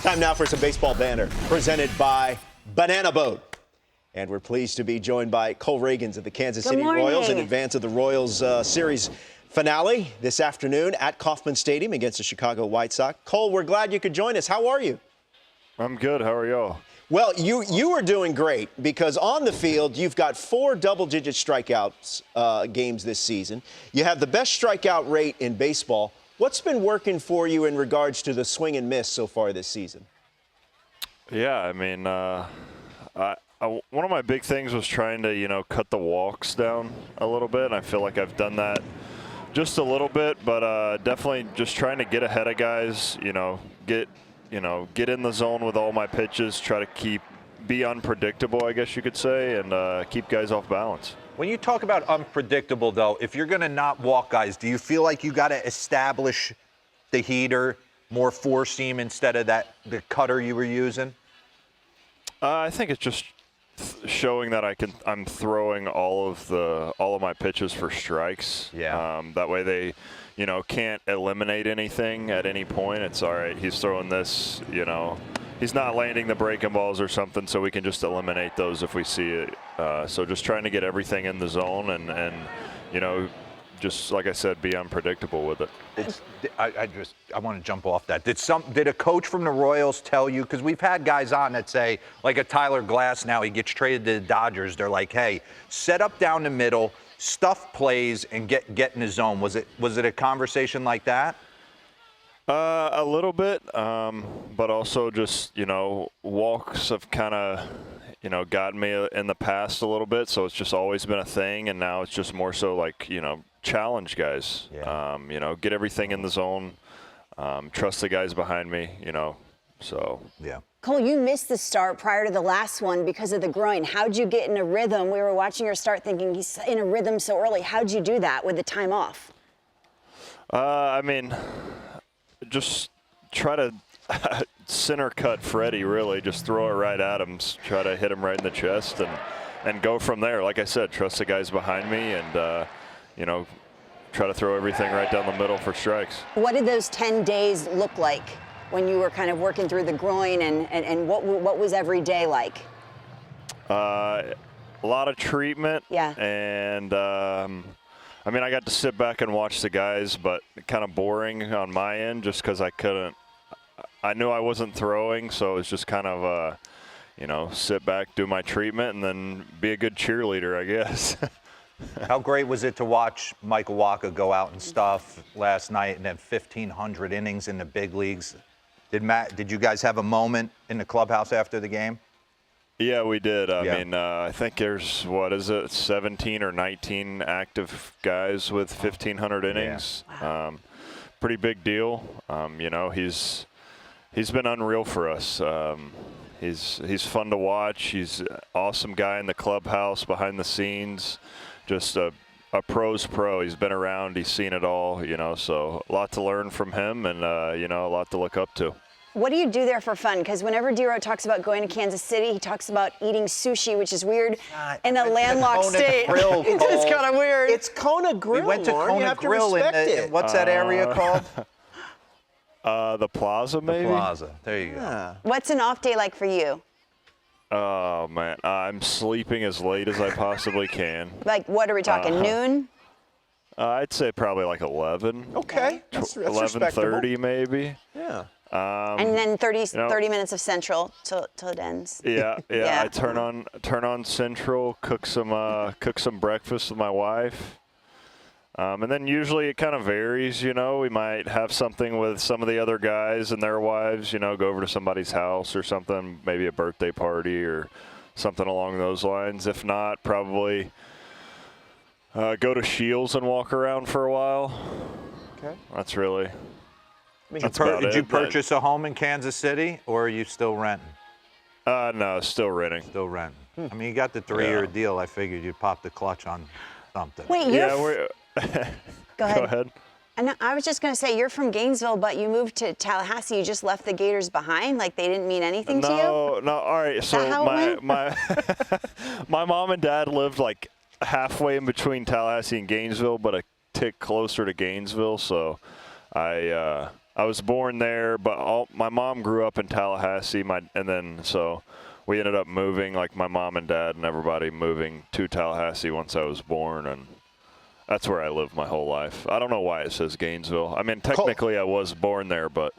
Time now for some baseball banner presented by Banana Boat. And we're pleased to be joined by Cole Ragans of the Kansas City Royals in advance of the Royals series finale this afternoon at Kauffman Stadium against the Chicago White Sox. Cole, we're glad you could join us. How are you? I'm good. How are y'all? Well, you are doing great because on the field, you've got 4 double-digit strikeouts games this season. You have the best strikeout rate in baseball. What's been working for you in regards to the swing and miss so far this season? Yeah, I mean, one of my big things was trying to, cut the walks down a little bit. I feel like I've done that just a little bit, but definitely just trying to get ahead of guys, get in the zone with all my pitches, try to be unpredictable, I guess you could say, and keep guys off balance. When you talk about unpredictable, though, if you're going to not walk guys, do you feel like you got to establish the heater, more four seam instead of the cutter you were using? I think it's just showing that I'm throwing all of my pitches for strikes. Yeah. That way they, can't eliminate anything at any point. It's all right. He's throwing this, he's not landing the breaking balls or something, so we can just eliminate those if we see it. So just trying to get everything in the zone and just like I said, be unpredictable with it. I want to jump off that. Did a coach from the Royals tell you, because we've had guys on that say, like a Tyler Glass now, he gets traded to the Dodgers. They're like, hey, set up down the middle, stuff plays, and get in the zone. Was it a conversation like that? A little bit, but also just, walks have kind of, gotten me in the past a little bit. So it's just always been a thing. And now it's just more so like, challenge guys, yeah. Get everything in the zone, trust the guys behind me, so. Yeah. Cole, you missed the start prior to the last one because of the groin. How'd you get in a rhythm? We were watching your start thinking he's in a rhythm so early. How'd you do that with the time off? I mean, just try to center cut Freddie, really. Just throw it right at him, try to hit him right in the chest and go from there. Like I said, trust the guys behind me and, try to throw everything right down the middle for strikes. What did those 10 days look like when you were kind of working through the groin and what was every day like? A lot of treatment. Yeah. And, I got to sit back and watch the guys, but kind of boring on my end just because I knew I wasn't throwing, so it was just kind of, sit back, do my treatment, and then be a good cheerleader, I guess. How great was it to watch Michael Wacha go out and stuff last night and have 1,500 innings in the big leagues? Did you guys have a moment in the clubhouse after the game? Yeah, we did. I think there's, 17 or 19 active guys with 1,500 innings. Yeah. Wow. Pretty big deal. He's been unreal for us. He's fun to watch. He's an awesome guy in the clubhouse, behind the scenes. Just a pro's pro. He's been around. He's seen it all, so a lot to learn from him and, a lot to look up to. What do you do there for fun? Because whenever D-Row talks about going to Kansas City, he talks about eating sushi, which is weird in a landlocked state. It's just kind of weird. It's Kona Grill, We went to Lauren. Kona Grill in what's that area called? The Plaza, maybe? The Plaza. There you go. Yeah. What's an off day like for you? Oh, man. I'm sleeping as late as I possibly can. Like, what are we talking, noon? I'd say probably like 11. Okay. That's 11:30 maybe. Yeah. And then 30 minutes of Central till it ends. Yeah. Yeah. I turn on Central, cook some breakfast with my wife. And then usually it kind of varies, we might have something with some of the other guys and their wives, go over to somebody's house or something, maybe a birthday party or something along those lines. If not, probably go to Shields and walk around for a while. Okay. That's really, Did you purchase a home in Kansas City, or are you still renting? No, still renting. Still renting. You got the 3-year deal. I figured you'd pop the clutch on something. Wait, Go ahead. And I was just going to say, you're from Gainesville, but you moved to Tallahassee. You just left the Gators behind? Like they didn't mean anything to you? No. All right. So my mom and dad lived like halfway in between Tallahassee and Gainesville, but a tick closer to Gainesville. So I I was born there, but my mom grew up in Tallahassee, so we ended up moving, like my mom and dad and everybody moving to Tallahassee once I was born, and that's where I lived my whole life. I don't know why it says Gainesville. I mean, technically I was born there, but.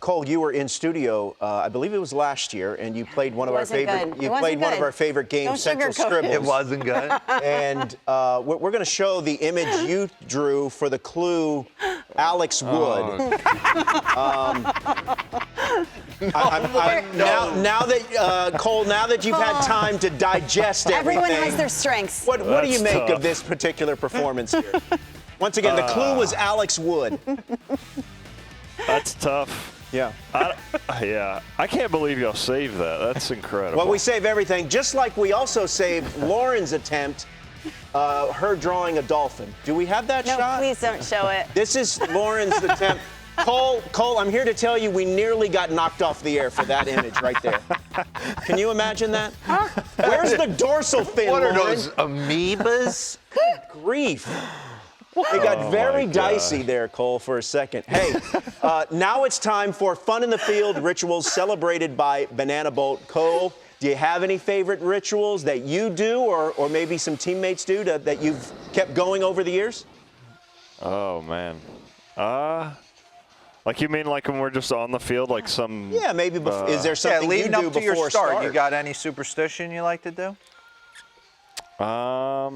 Cole, you were in studio, I believe it was last year, and you played one of our favorite. Good. You played one of our favorite games, Central Scribbles. It wasn't good. And we're going to show the image you drew for the clue, Alex Wood. Now that Cole, now that you've had time to digest everything, everyone has their strengths. What do you make of this particular performance here? Once again, the clue was Alex Wood. That's tough. Yeah. I can't believe y'all saved that. That's incredible. Well, we save everything, just like we also saved Lauren's attempt, her drawing a dolphin. Do we have that shot? No, please don't show it. This is Lauren's attempt. Cole, I'm here to tell you we nearly got knocked off the air for that image right there. Can you imagine that? Where's the dorsal fin, What are Lauren? those amoebas? Good grief. It got very dicey there, Cole, for a second. Hey, now it's time for Fun in the Field rituals celebrated by Banana Boat. Cole, do you have any favorite rituals that you do or maybe some teammates do that you've kept going over the years? Oh, man. Like you mean like when we're just on the field, like some... Yeah, maybe is there something you leading do up to before your start, start? you got any superstition you like to do? Not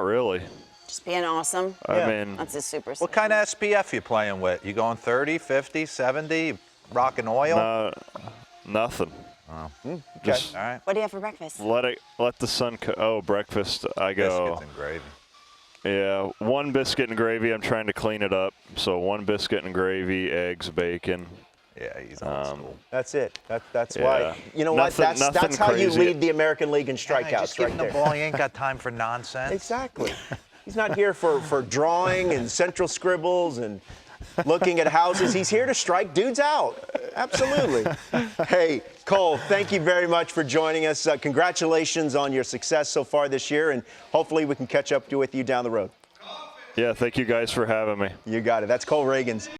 really. Just being awesome. I mean, That's a super. What kind of SPF you playing with? You going 30, 50, 70, rocking oil? nothing. Just all right. What do you have for breakfast? Let the sun breakfast. I go. Biscuits and gravy. Yeah, one biscuit and gravy. I'm trying to clean it up. So one biscuit and gravy, eggs, bacon. Yeah, he's on school. That's it. That's why. You know what? That's how you lead the American League in strikeouts Just give him right the there. ball. He ain't got time for nonsense. Exactly. He's not here for drawing and Central Scribbles and looking at houses. He's here to strike dudes out. Absolutely. Hey, Cole, thank you very much for joining us. Congratulations on your success so far this year, and hopefully we can catch up with you down the road. Yeah, thank you guys for having me. You got it. That's Cole Ragans.